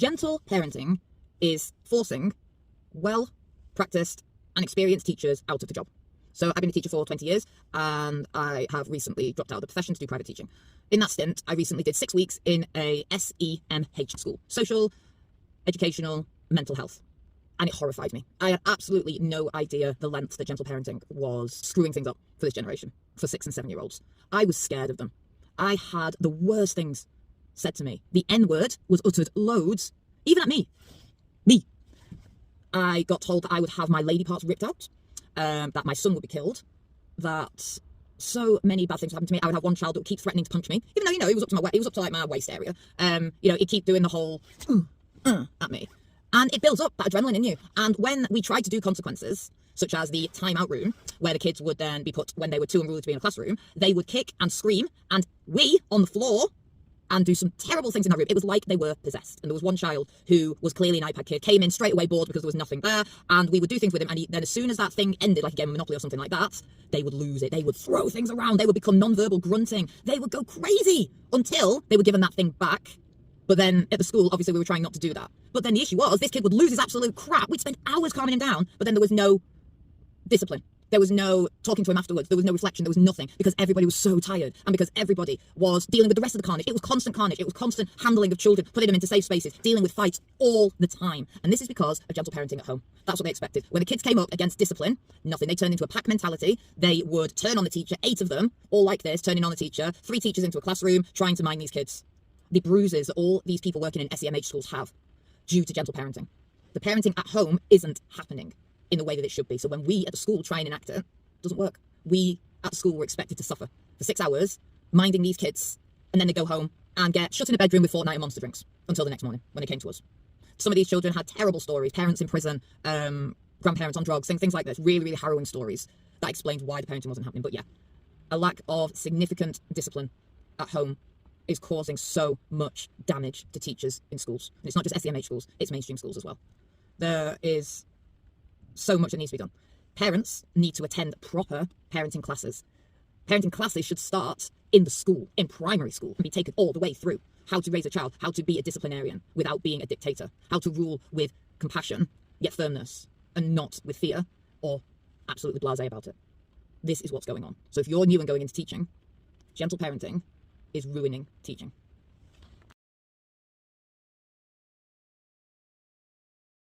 Gentle parenting is forcing well-practiced and experienced teachers out of the job. So I've been a teacher for 20 years and I have recently dropped out of the profession to do private teaching. In that stint, I recently did 6 weeks in a SEMH school, social, educational, mental health. And it horrified me. I had absolutely no idea the length that gentle parenting was screwing things up for this generation, for 6 and 7-year-olds. I was scared of them. I had the worst things said to me. The N-word was uttered loads, even at me. Me. I got told that I would have my lady parts ripped out, that my son would be killed, that so many bad things happened to me. I would have one child that would keep threatening to punch me, even though, he was up to like my waist area. He'd keep doing the whole at me. And it builds up that adrenaline in you. And when we tried to do consequences, such as the timeout room, where the kids would then be put, when they were too unruly to be in a classroom, they would kick and scream, and we on the floor, and do some terrible things in that room. It was like they were possessed. And there was one child who was clearly an iPad kid, came in straight away bored because there was nothing there, and we would do things with him, and then as soon as that thing ended, like a game of Monopoly or something like that, they would lose it. They would throw things around. They would become non-verbal grunting. They would go crazy until they were given that thing back. But then at the school, obviously, we were trying not to do that. But then the issue was, this kid would lose his absolute crap. We'd spend hours calming him down, but then there was no discipline. There was no talking to him afterwards. There was no reflection. There was nothing, because everybody was so tired and because everybody was dealing with the rest of the carnage. It was constant carnage. It was constant handling of children, putting them into safe spaces, dealing with fights all the time. And this is because of gentle parenting at home. That's what they expected. When the kids came up against discipline, nothing. They turned into a pack mentality. They would turn on the teacher, 8 of them, all like this, turning on the teacher, 3 teachers into a classroom, trying to mind these kids. The bruises that all these people working in SEMH schools have due to gentle parenting. The parenting at home isn't happening in the way that it should be. So when we at the school try and enact it, doesn't work. We at the school were expected to suffer for 6 hours, minding these kids, and then they go home and get shut in a bedroom with Fortnite and Monster drinks until the next morning when they came to us. Some of these children had terrible stories, parents in prison, grandparents on drugs, things like this, really, really harrowing stories that explained why the parenting wasn't happening. But yeah, a lack of significant discipline at home is causing so much damage to teachers in schools. And it's not just SEMH schools, it's mainstream schools as well. There is so much that needs to be done. Parents need to attend proper parenting classes. Parenting classes should start in the school, in primary school, and be taken all the way through. How to raise a child, how to be a disciplinarian without being a dictator, how to rule with compassion, yet firmness, and not with fear or absolutely blasé about it. This is what's going on. So if you're new and going into teaching, gentle parenting is ruining teaching.